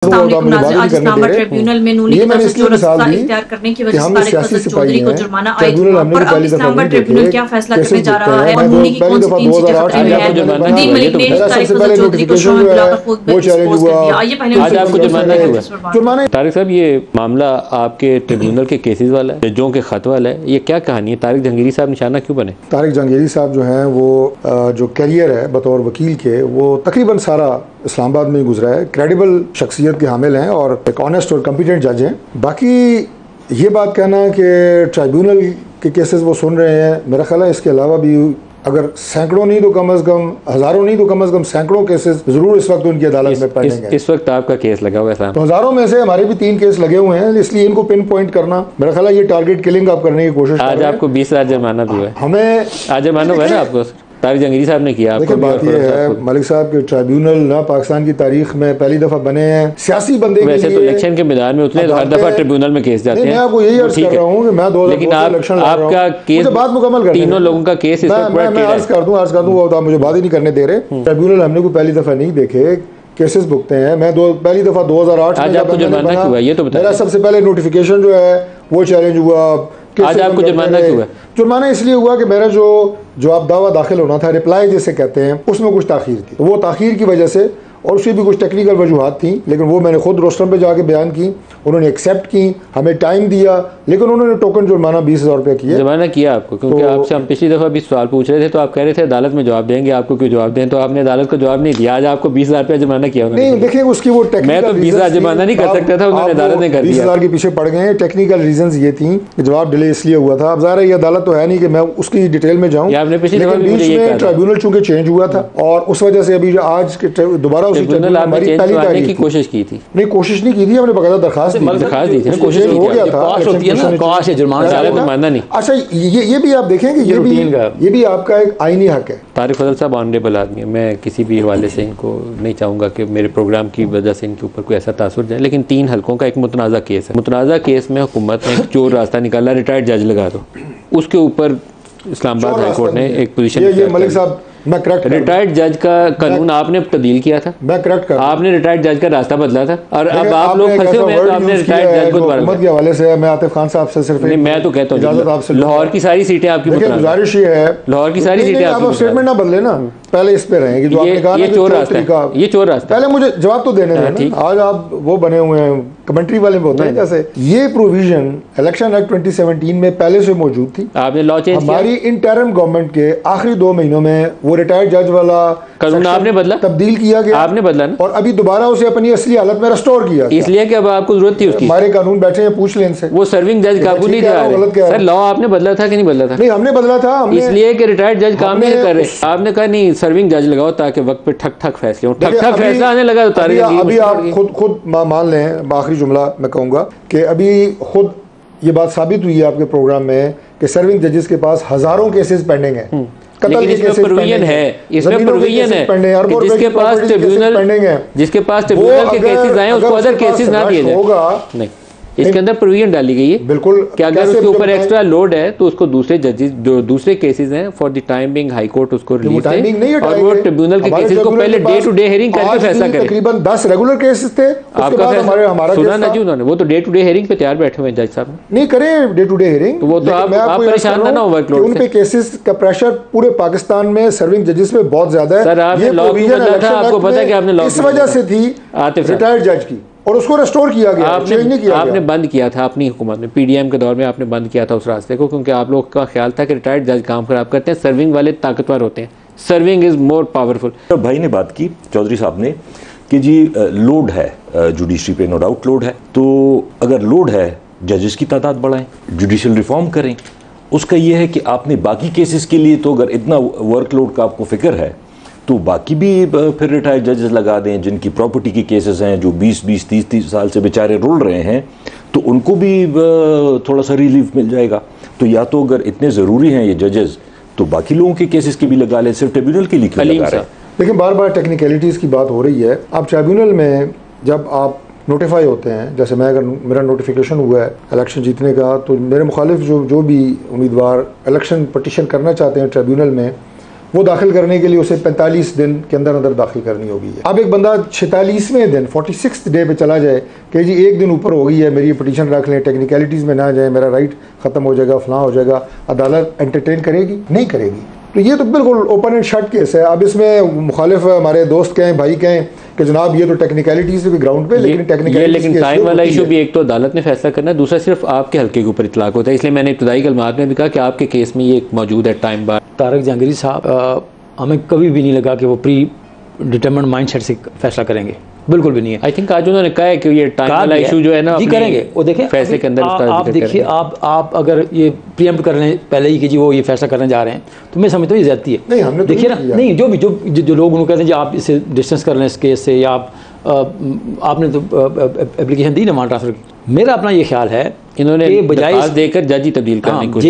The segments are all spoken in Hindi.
ट्रिब्यूनल में नूनी इख्तियार करने की वजह से चौधरी को जुर्माना आयद हुआ और अब इस्लामाबाद ट्रिब्यूनल क्या फैसला करने जा रहा है और नूनी की कौन सी तीन सीटें खतरे में है। नदीम मलिक ने तारिक फजल चौधरी को शो में बुलाकर खुद एक्सपोज कर दिया। आइए पहले आज आपको जुर्माना क्यों? तारिक साहब, ये मामला आपके ट्रिब्यूनल के केसेस वाला है, जजों के खत वाला है, ये क्या कहानी है? तारिक जहांगीरी साहब निशाना क्यों बने? तारिक जहांगीरी साहब जो हैं वो जो करियर है बतौर वकील के, वो तकरीबन सारा इस्लामाबाद में गुजरा है। क्रेडिबल शख्सियत के हामिल हैं और एक ऑनेस्ट और कम्पिटेंट जज हैं। बाकी ये बात कहना कि ट्राइब्यूनल के केसेस वो सुन रहे हैं, मेरा ख्याल है इसके अलावा भी अगर सैकड़ों नहीं तो कम अज़ कम हज़ारों नहीं तो कम अज़ कम सैकड़ों केसेस ज़रूर इस वक्त उनकी अदालत में पेंडिंग है। इस वक्त आपका केस लगा हुआ है? तो हज़ारों में से हमारे भी 3 केस लगे हुए हैं, इसलिए इनको पिन पॉइंट करना मेरा ख्याल है ये टारगेट किलिंग आप करने की कोशिश। आज आपको 20,000 जुर्माना भी हुआ है? हमें आज जुर्माना हुआ है ना आपको? तारिक जहांगीरी साहब ने किया। देखिए बात ये है मलिक साहब के ट्राइब्यूनल ना पाकिस्तान की तारीख में पहली दफा बने हैं सियासी बंदे वैसे तो इलेक्शन के मैदान में उतने हर दफा ट्रिब्यूनल में केस जाते हैं। मैं आपको यही अर्ज कर रहा हूँ कि मैं 2002 इलेक्शन लड़ रहा हूँ। आपका केस बात मुकम्मल कर, तीनों लोगों का केस मैं अर्ज कर दूँ वो आप मुझे बात ही नहीं करने दे रहे। ट्रिब्यूनल हमने कोई पहली दफा नहीं देखे, केसेस भुगते हैं। मैं पहली दफा 2008 में मेरा सबसे पहले नोटिफिकेशन जो है वो चैलेंज हुआ। आज आपको जुर्माना क्यों हुआ? जुर्माना इसलिए हुआ कि मेरा जो जवाब दावा दाखिल होना था, रिप्लाई जिसे कहते हैं, उसमें कुछ ताखीर थी। वो ताखीर की वजह से और उसकी भी कुछ टेक्निकल वजूहात थी, लेकिन वो मैंने खुद रोस्टरम पे जाके बयान की, उन्होंने एक्सेप्ट की, हमें टाइम दिया, लेकिन उन्होंने टोकन जुर्माना 20,000 रुपये किया। जुर्माना किया आपको क्योंकि आपसे हम पिछली दफ़ा भी सवाल पूछ रहे थे तो आप कह रहे थे अदालत में जवाब देंगे, आपको क्यों जवाब दें, तो आपने अदालत को जवाब नहीं दिया। आज आपको 20,000 रुपये जुर्माना किया? नहीं, देखिए उसकी वो मैं तो 20,000 जुर्माना नहीं कर सकता था, उन्होंने अदालत ने कर दिया। 20,000 के पीछे पड़ गए। टेक्निकल रीजंस ये थी कि जवाब डिले इसलिए हुआ था। अब ज़ाहिर है ये अदालत तो है नहीं कि मैं उसकी डिटेल में जाऊँ, लेकिन ट्रिब्यूनल चूंकि चेंज हुआ था और उस वजह से अभी आज दोबारा उसी पहली की कोशिश की थी। नहीं, कोशिश नहीं की थी, हमने बकायदा दरखास्त दी थी, कोशिश हो गया था। अच्छा, ये भी आप देखें कि ये भी आपका एक आईनी हक है। तारिक फजल साहब ऑनरेबल आदमी है, मैं किसी भी हवाले से इनको नहीं चाहूँगा कि मेरे प्रोग्राम की वजह से इनके ऊपर कोई ऐसा तासुर जाए, लेकिन 3 हलकों का एक मुतनाज़ा केस है। मुतनाज़ा केस में हुकूमत ने एक चोर रास्ता निकाला, रिटायर्ड जज लगा दो। उसके ऊपर इस्लामाबाद हाई कोर्ट ने एक पोजीशन, मलिक साहब मैं करेक्ट, रिटायर्ड जज का कानून आपने तब्दील किया था, मैं करेक्ट कर, आपने रिटायर्ड जज का रास्ता बदला था और अब आप लोग फंसे हुए हैं, तो आपने रिटायर्ड जज को हुकूमत के हवाले से मैं आतिफ खान साहब से सिर्फ मैं तो कहता हूं लाहौर की सारी सीटें आपकी, गुजारिश ये है लाहौर की सारी सीटें आप स्टेटमेंट ना बदले ना, पहले इस पे रहेंगे जो आपने कहा ये चोर रास्ता, ये चोर रास्ता। पहले मुझे जवाब तो देने दें। आज आप वो बने हुए हैं कमेंट्री वाले होते हैं जैसे। ये प्रोविजन इलेक्शन एक्ट 2017 में पहले से मौजूद थी। आपने लॉ चेंज किया, हमारी इंटरिम गवर्नमेंट के आखिरी 2 महीनों में वो रिटायर्ड जज वाला कानून आपने बदला, तब्दील किया गया, आपने बदला ना, और अभी दोबारा उसे अपनी असली हालत में रिस्टोर किया, इसलिए कि अब आपको जरूरत थी उसकी। हमारे कानून बैठे हैं, पूछ लें इनसे। वो सर्विंग जज काबू नहीं था सर, लॉ आपने बदला था कि नहीं बदला था? नहीं, हमने बदला था, इसलिए कि रिटायर्ड जज काम नहीं कर रहे। आपने कहा नहीं सर्विंग जज लगाओ ताकि वक्त पे ठक ठक फैसले हो, ठक ठक फैसला आने लगा। अभी आप खुद मान लें, आखिरी जुमला मैं कहूँगा कि अभी खुद ये बात साबित हुई है आपके प्रोग्राम में कि सर्विंग जजेस के पास हज़ारों केसेस पेंडिंग है। लेकिन इसमें प्रोविजन है, इसमें प्रोविजन है कि जिसके पास ट्रिब्यूनल के केसेस आए उसको अदर केसेस ना दिए जाए। नहीं, इसके अंदर प्रोविजन डाली गई है बिल्कुल कि अगर उसके ऊपर एक्स्ट्रा लोड है तो उसको दूसरे जजेस जो दूसरे केसेस हैं for the time being high court उसको रिलीज दे और वो ट्रिब्यूनल के केसेस को पहले डे टू डे हियरिंग करके फैसला करे। तकरीबन 10 रेगुलर केसेस थे, आपका हमारा सुना ना जी उन्होंने, वो तो डे टू डे हियरिंग पे तैयार बैठे हुए जज साहब। नहीं करें डे टू डे हियरिंग, वो तो आप परेशान ना हो वर्कलोड उन पे केसेस का प्रेशर पूरे पाकिस्तान में सर्विंग जजेस पे बहुत ज्यादा है। सर आपने लॉ बदला था, आपको पता है कि आपने लॉ इस वजह से थी रिटायर्ड जज की और उसको रेस्टोर किया गया, आपने बंद किया था अपनी हुकूमत में, पीडीएम के दौर में आपने बंद किया था उस रास्ते को, क्योंकि आप लोग का ख्याल था कि रिटायर्ड जज काम खराब करते हैं, सर्विंग वाले ताकतवर होते हैं, सर्विंग इज मोर पावरफुल। तो भाई ने बात की चौधरी साहब ने कि जी लोड है जुडिशरी पे, नो डाउट लोड है, तो अगर लोड है जजेस की तादाद बढ़ाएं, जुडिशल रिफॉर्म करें। उसका यह है कि आपने बाकी केसेस के लिए तो अगर इतना वर्कलोड का आपको फिक्र है तो बाकी भी फिर रिटायर्ड जजेस लगा दें जिनकी प्रॉपर्टी के केसेस हैं, जो 20-20, 30-30 साल से बेचारे रुल रहे हैं, तो उनको भी थोड़ा सा रिलीफ मिल जाएगा। तो या तो अगर इतने ज़रूरी हैं ये जजेस तो बाकी लोगों के केसेस के भी लगा लें, सिर्फ ट्रिब्यूनल के लिए क्यों लगा रहे हैं? लेकिन बार बार टेक्निकलिटीज़ की बात हो रही है। अब ट्रिब्यूनल में जब आप नोटिफाई होते हैं, जैसे मैं अगर मेरा नोटिफिकेशन हुआ है इलेक्शन जीतने का, तो मेरे मुखालिफ जो भी उम्मीदवार इलेक्शन पटिशन करना चाहते हैं ट्रिब्यूनल में, वो दाखिल करने के लिए उसे 45 दिन के अंदर अंदर दाखिल करनी होगी। अब एक बंदा 46वें दिन 46th डे पे चला जाए कि जी एक दिन ऊपर हो गई है, मेरी पिटीशन रख लें, टेक्निकलिटीज़ में ना जाए, मेरा राइट ख़त्म हो जाएगा, फलां हो जाएगा, अदालत एंटरटेन करेगी? नहीं करेगी। तो ये तो बिल्कुल ओपन एंड शट केस है। अब इसमें मुखालिफ हमारे दोस्त कहें, भाई कहें कि जनाब ये तो टेक्निकलिटीज़ भी ग्राउंड पे, लेकिन टाइम वाला इशू भी एक तो अदालत ने फैसला करना है, दूसरा सिर्फ आपके हल्के के ऊपर इतलाक होता है। इसलिए मैंने इब्तदाई कलमात में भी कहा कि आपके केस में ये मौजूद है टाइम बार। तारक जहांगीरी साहब हमें कभी भी नहीं लगा कि वो प्री डिटरमिन्ड माइंडसेट से फैसला करेंगे, बिल्कुल भी नहीं है। आई थिंक आज उन्होंने कहा है कि ये टाइम वाला इशू जो है ना जी करेंगे। वो देखें फैसले के अंदर आप देखिए, आप अगर ये प्रीएम्प्ट कर लें पहले ही कि जी वो ये फैसला करने जा रहे हैं, तो मैं समझता हूँ ये ज़्यादती है। नहीं, हमने देखिए ना, नहीं जो लोग उनको कहते हैं जी आप इसे डिस्टेंस कर लें इस केस से, या आपने तो एप्लीकेशन दी ना वहाँ ट्रांसफर की। मेरा अपना ये ख्याल है इन्होंने बजाय देकर जज ही तब्दील करने को,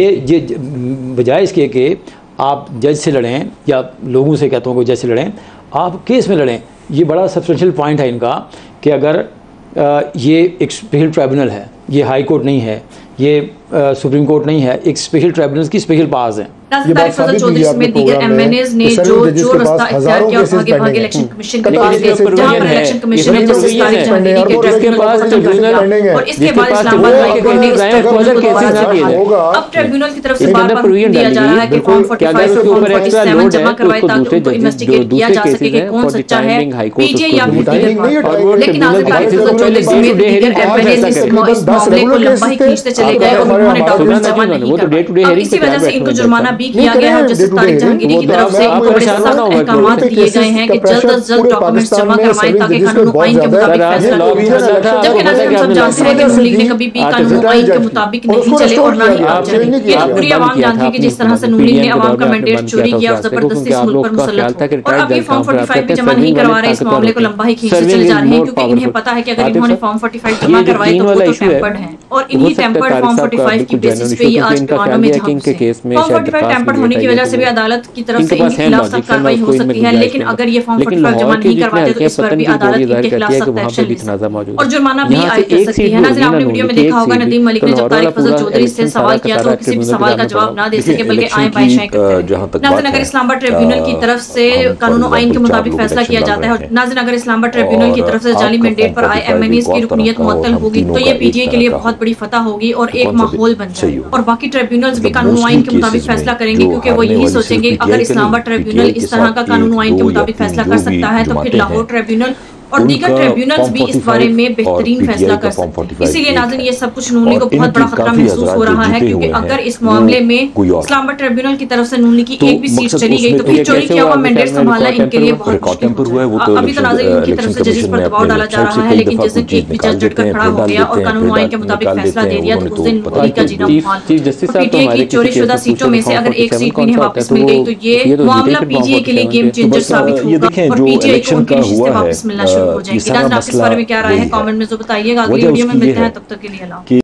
बजाय इसके कि आप जज से लड़ें या लोगों से कहता हूँ कि जज से लड़ें, आप केस में लड़ें। ये बड़ा सब्सटेंशियल पॉइंट है इनका कि अगर ये एक स्पेशल ट्राइब्यूनल है, ये हाई कोर्ट नहीं है, ये सुप्रीम कोर्ट नहीं है, एक स्पेशल ट्राइब्यूनल की स्पेशल पावर्स हैं। चौधरी समेत दीगर एमएनएज ने जो रास्ता इख्तियार किया भागे भागे इलेक्शन कमीशन के पास गए, जहां पर इलेक्शन कमीशन ने जस्टिस तारिक जहांगीरी के ट्रिब्यूनल और इसके बाद इस्लामाबाद हाई कोर्ट ने अब ट्रिब्यूनल की तरफ से बार-बार दिया जा रहा है कि फॉर्म 45 और फॉर्म 47 जमा करवाए ताकि उनको इन्वेस्टिगेट किया जा सके कि कौन सच्चा है, पीटीआई या फिर दीगर। लेकिन आज तारिक चौधरी समेत दीगर एमएनएज इस मामले को लंबा ही खींचते चले गए और उन्होंने डॉक्यूमेंट जमा नहीं किया। इसी वजह से इनको जुर्माना भी किया गया है। जस्टिस तारिक जहांगीरी की तरफ से बड़े सख्त अहकाम दिए गए हैं कि जल्द अज जल्द डॉक्यूमेंट्स जमा करवाएं ताकि कानून आइन के मुताबिक फैसला किया जा सके। जबकि नाज़रीन हम सब जानते हैं कि नून लीग ने कभी भी कानून आइन के मुताबिक नहीं चले और ना ही आप चले। ये तो पूरी आवाम जानती है कि जिस तरह से नून लीग ने आवाम का मैंडेट चोरी किया और जबरदस्ती इस मुल्क पर मुसल्लत हो, और अब ये फॉर्म 45 भी जमा नहीं करवा रहे, इस मामले को लंबा ही खींचते चले जा रहे हैं क्योंकि इन्हें पता है कि अगर इन्होंने फॉर्म 45 जमा करवाए तो वो तो टेम्पर्ड है और इन्हीं टेम्पर्ड फॉर्म 45 की बेसिस पे ये आज कानून में फॉर्म 45 टेम्पर्ड होने की वजह से भी अदालत की तरफ से इनके खिलाफ सख्त कार्रवाई हो सकती है। लेकिन अगर ये फॉर्म 45 जमा नहीं करवाते तो इस पर भी अदालत इनके खिलाफ सख्त एक्शन ले सकती है और जुर्माना भी ले सकती है। नाज़रीन आपने वीडियो में देखा होगा नदीम मलिक ने जब तारिक फजल चौधरी से सवाल किया तो किसी भी सवाल का जवाब ना दे सके बल्कि आए बाएं शाएं करते रहे। नाज़रीन अगर इस्लामाबाद ट्रिब्यूनल की तरफ से कानून और आइन के मुताबिक फैसला किया जाता है और नाज़रीन अगर इस्लामाबाद ट्रिब्यूनल की तरफ से जाली मैंडेट पर आए एमएनएज की रुकनियत मुअत्तल होगी तो ये पीटीआई के लिए बहुत बड़ी फतह होगी और एक माहौल बन जाएगा और बाकी ट्रिब्यूनल्स भी कानून आइन के मुताबिक फैसला करेंगे क्योंकि वो यही सोचेंगे अगर इस्लामाबाद ट्रिब्यूनल इस तरह का कानून आइन के मुताबिक फैसला कर सकता है तो फिर लाहौर ट्रिब्यूनल और दीगर ट्रिब्यूनल्स भी इस बारे में बेहतरीन फैसला कर सकते हैं। इसीलिए नाज़रीन ये सब कुछ नून लीग को बहुत बड़ा खतरा महसूस हो रहा है क्योंकि अगर इस मामले में इस्लामाबाद ट्रिब्यूनल की तरफ से नून लीग की एक भी सीट चली गई तो फिर चोरी किया हुआ मैंडेट संभालना इनके लिए बहुत मुश्किल है। अभी तो नाज़रीन इनकी तरफ से जजेस पर दबाव डाला जा रहा है लेकिन जिस दिन एक भी जज डटकर खड़ा हो गया और कानून आइन के मुताबिक फैसला दे दिया तो उस दिन नून लीग का जीना मुहाल। पीटीआई की चोरीशुदा सीटों में से अगर एक सीट भी इन्हें वापस मिल गई तो ये मामला पीटीआई के लिए गेम चेंजर साबित होगा और पीटीआई को उनकी नशिस्तें वापस मिलना शुरू हो जाएंगी। इस बारे में क्या राय है कमेंट में जो बताइएगा। अगली वीडियो में मिलते हैं, तब तक के लिए अल्लाह।